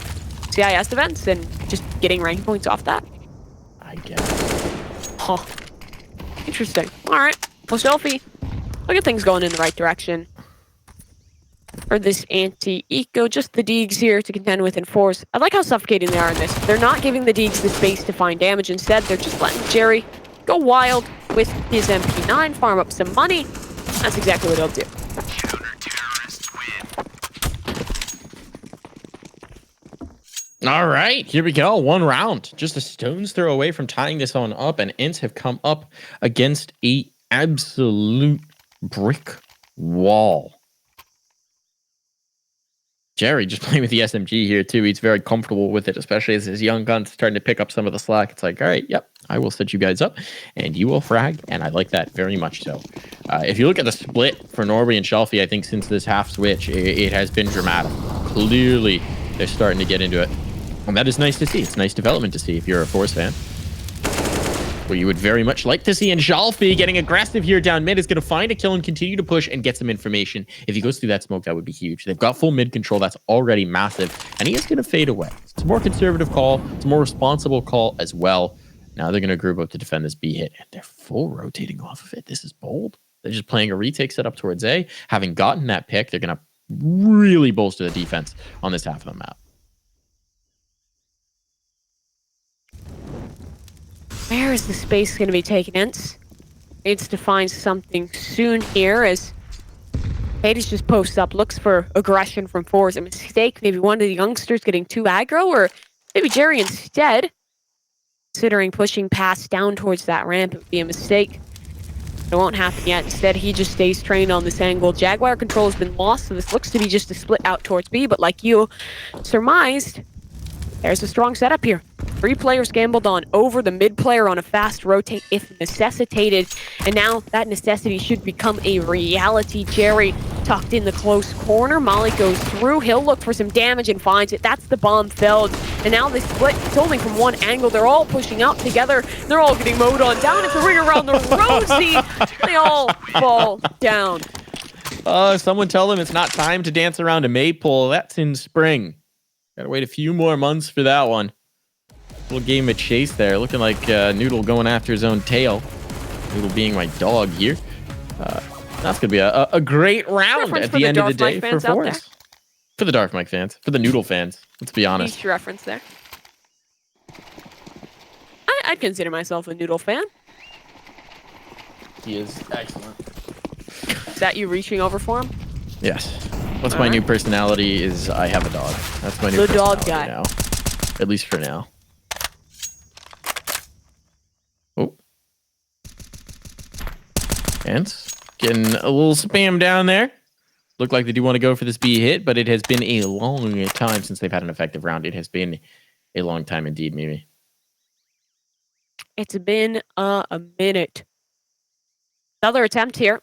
CIS events and just getting rank points off that? I guess. Huh. Interesting. Alright. Well, Shelfie, look at things going in the right direction. For this anti-eco, just the Deegs here to contend with in forZe. I like how suffocating they are in this. They're not giving the Deegs the space to find damage. Instead, they're just letting Jerry go wild with his MP9, farm up some money. That's exactly what he'll do. All right, here we go. 1 round. Just a stone's throw away from tying this one up, and ENCE have come up against a absolute brick wall. Jerry just playing with the SMG here too. He's very comfortable with it, especially as his young gun's starting to pick up some of the slack. It's like, all right, yep, I will set you guys up and you will frag. And I like that very much so. If you look at the split for Norby and Shelfie, I think since this half switch, it has been dramatic. Clearly, they're starting to get into it. And that is nice to see. It's nice development to see if you're a forZe fan. What you would very much like to see. And Shelfie getting aggressive here down mid is going to find a kill and continue to push and get some information. If he goes through that smoke, that would be huge. They've got full mid control. That's already massive. And he is going to fade away. It's a more conservative call. It's a more responsible call as well. Now they're going to group up to defend this B hit. And they're full rotating off of it. This is bold. They're just playing a retake setup towards A. Having gotten that pick, they're going to really bolster the defense on this half of the map. Where is the space going to be taken? ENCE needs to find something soon here as Hades just posts up, looks for aggression from forZe. A mistake, maybe one of the youngsters getting too aggro, or maybe Jerry instead, considering pushing past down towards that ramp. It would be a mistake. It won't happen yet. Instead, he just stays trained on this angle. Jaguar control has been lost, so this looks to be just a split out towards B, but like you surmised, there's a strong setup here. 3 players gambled on over the mid player on a fast rotate if necessitated. And now that necessity should become a reality. Jerry tucked in the close corner. Molly goes through. He'll look for some damage and finds it. That's the bomb felled. And now this split is only from one angle. They're all pushing out together. They're all getting mowed on down. If the ring around the Rosie, they all fall down. Someone tell them it's not time to dance around a maypole. That's in spring. Gotta wait a few more months for that one. Little game of chase there. Looking like Noodle going after his own tail. Noodle being my dog here. That's going to be a great round at the end of the day for forZe. For the Dark Mike fans. For the Noodle fans. Let's be honest. Niche reference there. I'd consider myself a Noodle fan. He is excellent. Is that you reaching over for him? Yes. What's my new personality is I have a dog. That's my new personality dog guy. now. At least for now. Oh. ENCE getting a little spam down there. Look like they do want to go for this B hit, but it has been a long time since they've had an effective round. It has been a long time indeed, Mimi. It's been a minute. Another attempt here.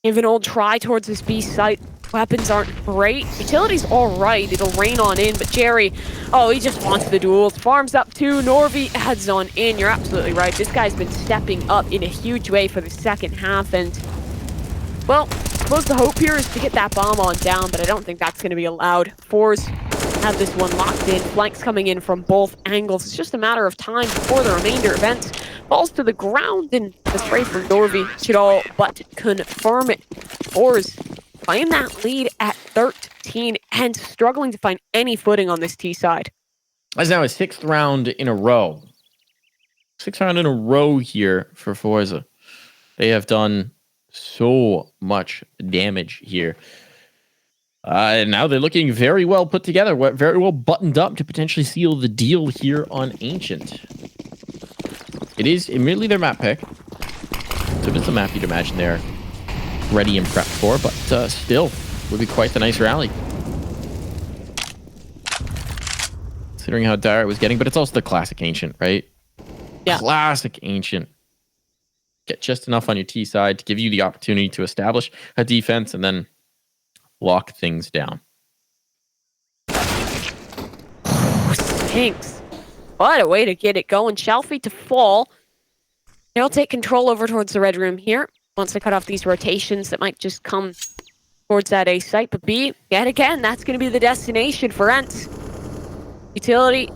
Give an old try towards this B site. Weapons aren't great. Utility's all right. It'll rain on in, but Jerry, oh, he just wants the duels. Farms up too. Norvi adds on in. You're absolutely right. This guy's been stepping up in a huge way for the second half, and, well, I suppose the hope here is to get that bomb on down, but I don't think that's going to be allowed. forZe have this one locked in. Flanks coming in from both angles. It's just a matter of time before the remainder of ENCE falls to the ground, and the spray from Norvi should all but confirm it. forZe claim that lead at 13 and struggling to find any footing on this T side. That's now a 6th round in a row. 6th round in a row here for forZe. They have done so much damage here. And now they're looking very well put together, very well buttoned up to potentially seal the deal here on Ancient. It is immediately their map pick. So it's a map you'd imagine they're ready and prepped for, but still would be quite the nice rally. Considering how dire it was getting, but it's also the classic Ancient, right? Yeah. Classic Ancient. Get just enough on your T side to give you the opportunity to establish a defense and then lock things down. Stinks. What a way to get it going. Shelfie to fall. They'll take control over towards the red room here. Once they cut off these rotations that might just come towards that A site. But B, yet again, that's going to be the destination for ENCE. Utility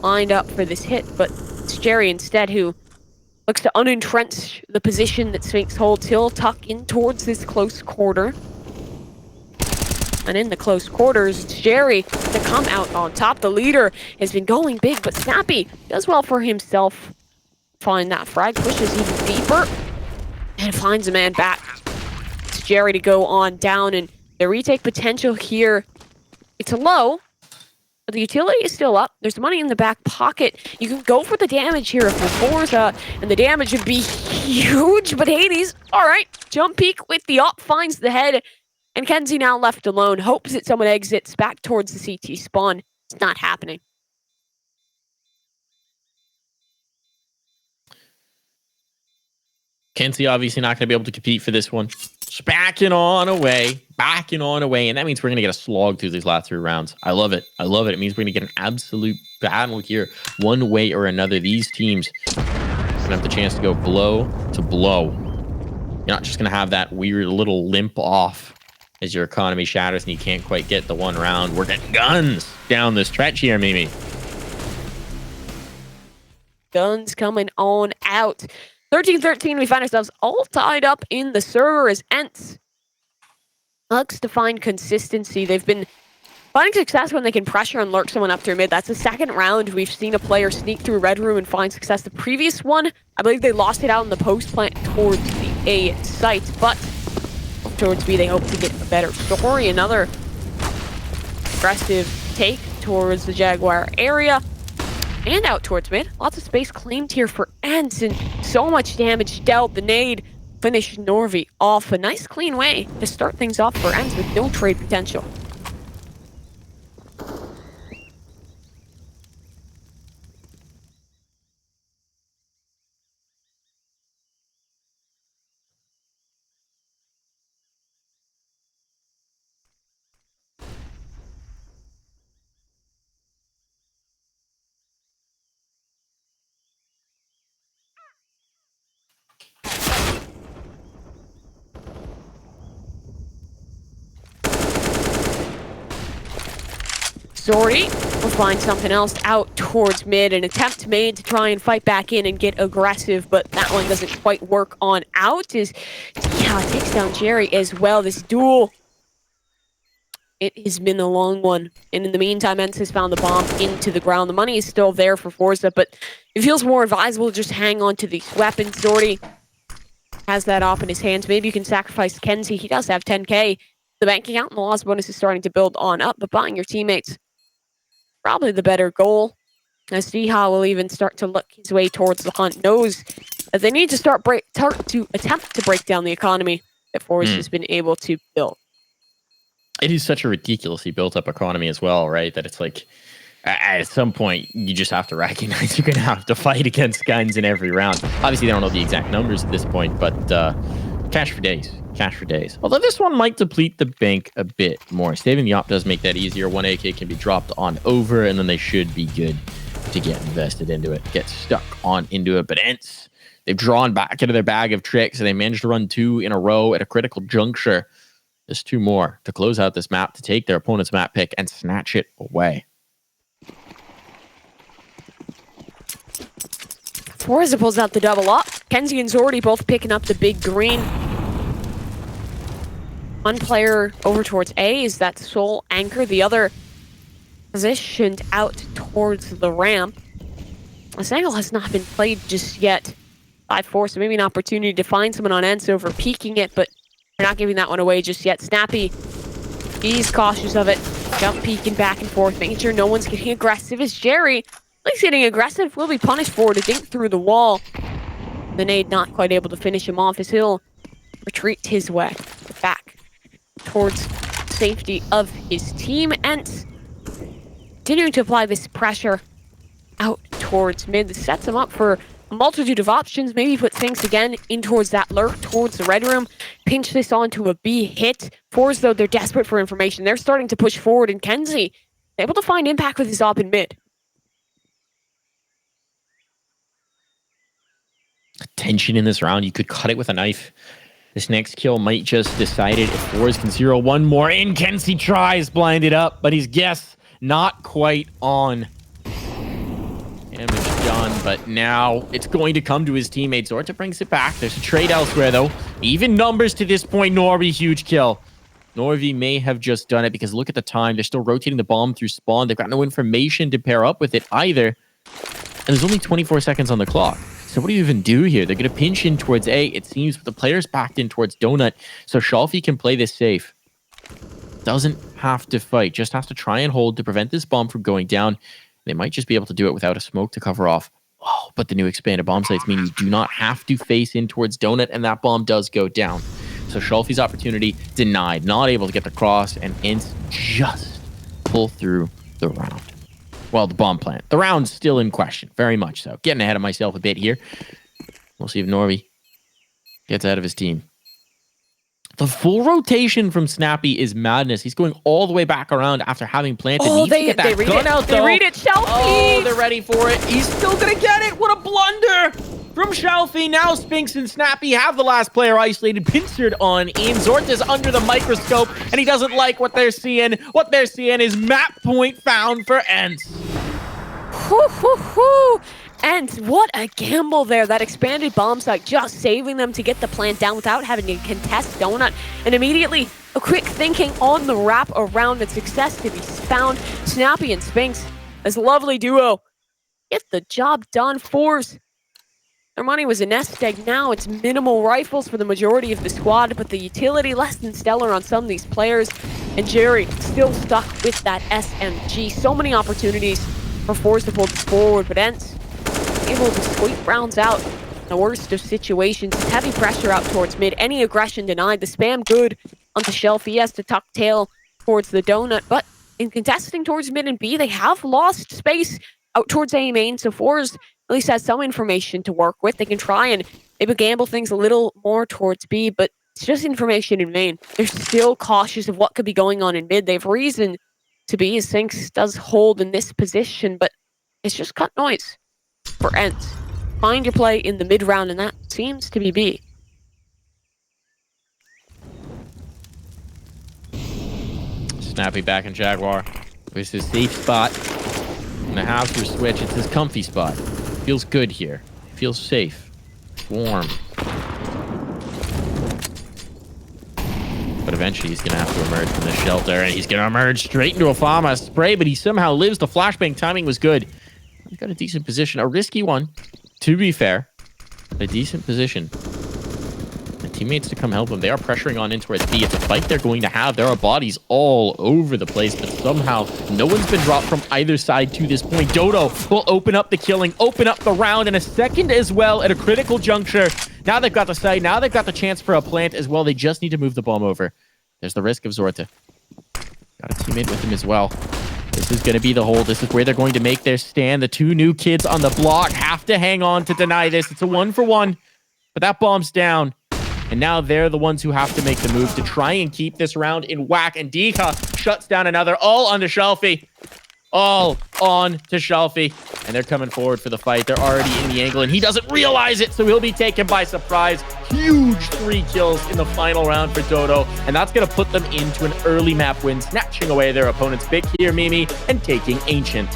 lined up for this hit, but it's Jerry instead who looks to unentrench the position that Sphinx holds. He'll tuck in towards this close quarter. And in the close quarters, it's Jerry to come out on top. The leader has been going big, but Snappy does well for himself. Find that frag, pushes even deeper, and finds a man back. It's Jerry to go on down, and the retake potential here, it's low, but the utility is still up. There's money in the back pocket. You can go for the damage here if you're forZe, and the damage would be huge, but Hades, all right, jump peek with the op, finds the head, and Kenzie now left alone, hopes that someone exits back towards the CT spawn. It's not happening. Kenzie obviously not going to be able to compete for this one. Just backing on away, and that means we're going to get a slog through these last 3 rounds. I love it. I love it. It means we're going to get an absolute battle here, one way or another. These teams are going to have the chance to go blow to blow. You're not just going to have that weird little limp off as your economy shatters and you can't quite get the one round. We're getting guns down the stretch here, Mimi. Guns coming on out. 13-13, we find ourselves all tied up in the server as ENCE looks to find consistency. They've been finding success when they can pressure and lurk someone up through mid. That's the 2nd round we've seen a player sneak through red room and find success. The previous one, I believe they lost it out in the post plant towards the A site, but towards B, they hope to get a better story. Another aggressive take towards the Jaguar area. And out towards mid. Lots of space claimed here for ENCE, and so much damage dealt. The nade finished Norvi off. A nice clean way to start things off for ENCE with no trade potential. Zordy will find something else out towards mid. An attempt made to try and fight back in and get aggressive, but that one doesn't quite work on out. Takes down Jerry as well. This duel, it has been a long one. And in the meantime, ENCE has found the bomb into the ground. The money is still there for forZe, but it feels more advisable to just hang on to these weapons. Zordy has that off in his hands. Maybe you can sacrifice Kenzie. He does have 10K. The bank account and the loss bonus is starting to build on up, but buying your teammates, probably the better goal. As DreamHack will even start to look his way towards the hunt. Knows that they need to attempt to break down the economy that forZe has been able to build. It is such a ridiculously built up economy as well, right? That it's like at some point you just have to recognize you're going to have to fight against guns in every round. Obviously, they don't know the exact numbers at this point, but cash for days. Cash for days. Although this one might deplete the bank a bit more. Saving the op does make that easier. 1 AK can be dropped on over, and then they should be good to get invested into it. Get stuck on into it. But ENCE, they've drawn back into their bag of tricks, and they managed to run 2 in a row at a critical juncture. There's 2 more to close out this map, to take their opponent's map pick and snatch it away. forZe pulls out the double up. Kenzie and Zordy both picking up the big green. One player over towards A is that sole anchor. The other positioned out towards the ramp. This angle has not been played just yet by forZe, so maybe an opportunity to find someone on ENCE over peeking it, but they're not giving that one away just yet. Snappy, he's cautious of it. Jump peeking back and forth, making sure no one's getting aggressive. As Jerry, at least getting aggressive, will be punished for it. A dink through the wall. The nade not quite able to finish him off as he'll retreat his way back towards safety of his team. And continuing to apply this pressure out towards mid. This sets him up for a multitude of options. Maybe put things again in towards that lurk, towards the red room. Pinch this onto a B hit. forZe, though, they're desperate for information. They're starting to push forward, and Kenzie able to find impact with his op in mid. Tension in this round. You could cut it with a knife. This next kill might just decide it. If forZe can zero one more in, Kenzie tries, blinded up, but he's not quite on. Damage done, but now it's going to come to his teammate. Zorta brings it back. There's a trade elsewhere, though. Even numbers to this point. Norby, huge kill. Norby may have just done it because look at the time. They're still rotating the bomb through spawn. They've got no information to pair up with it either. And there's only 24 seconds on the clock. So what do you even do here? They're going to pinch in towards A. It seems the player's backed in towards Donut, so Shalfie can play this safe. Doesn't have to fight. Just has to try and hold to prevent this bomb from going down. They might just be able to do it without a smoke to cover off. Oh, but the new expanded bomb sites mean you do not have to face in towards Donut, and that bomb does go down. So Shalfie's opportunity denied. Not able to get the cross, and ENCE just pull through the round. Well, the bomb plant. The round's still in question. Very much so. Getting ahead of myself a bit here. We'll see if Norby gets out of his team. The full rotation from Snappy is madness. He's going all the way back around after having planted. Oh, they read it. They read it, Shelfie. Oh, they're ready for it. He's still going to get it. What a blunder from Shelfie. Now Spinks and Snappy have the last player isolated. Pincered on Ian. Zorta's under the microscope, and he doesn't like what they're seeing. What they're seeing is map point found for ENCE. Hoo, hoo, hoo. And what a gamble there. That expanded bomb site just saving them to get the plant down without having to contest Donut. And immediately, a quick thinking on the wrap around and success to be found. Snappy and Spinks, this lovely duo, get the job done. forZe, their money was a nest egg. Now it's minimal rifles for the majority of the squad, but the utility less than stellar on some of these players. And Jerry still stuck with that SMG. So many opportunities for forZe to pull forward, but ENCE able to sweep rounds out in the worst of situations. Heavy pressure out towards mid. Any aggression denied. The spam good onto Shelf. He has to tuck tail towards the Donut, but in contesting towards mid and B, they have lost space out towards A main, so forZe at least has some information to work with. They can try and maybe gamble things a little more towards B, but it's just information in main. They're still cautious of what could be going on in mid. They have reason to be, as Sinks does hold in this position, but it's just cut noise for ENCE. Find your play in the mid round, and that seems to be B. Snappy back in Jaguar. This is safe spot. Gonna have to switch. It's his comfy spot. Feels good here. Feels safe. Warm. But eventually he's gonna have to emerge from this shelter, and he's gonna emerge straight into a Fama spray, but he somehow lives. The flashbang timing was good. He's got a decent position. A risky one, to be fair. A decent position. The teammates to come help him. They are pressuring on into its B. It's a fight they're going to have. There are bodies all over the place, but somehow no one's been dropped from either side to this point. Dodo will open up the killing, open up the round, and a second as well at a critical juncture. Now they've got the site. Now they've got the chance for a plant as well. They just need to move the bomb over. There's the risk of Zorta. Got a teammate with him as well. This is going to be the hold. This is where they're going to make their stand. The two new kids on the block have to hang on to deny this. It's a 1-for-1, but that bomb's down. And now they're the ones who have to make the move to try and keep this round in whack. And Dika shuts down another. All on to Shelfie. All on to Shelfie. And they're coming forward for the fight. They're already in the angle, and he doesn't realize it, so he'll be taken by surprise. Huge 3 kills in the final round for Dodo, and that's going to put them into an early map win, snatching away their opponent's pick here, Mimi, and taking Ancient.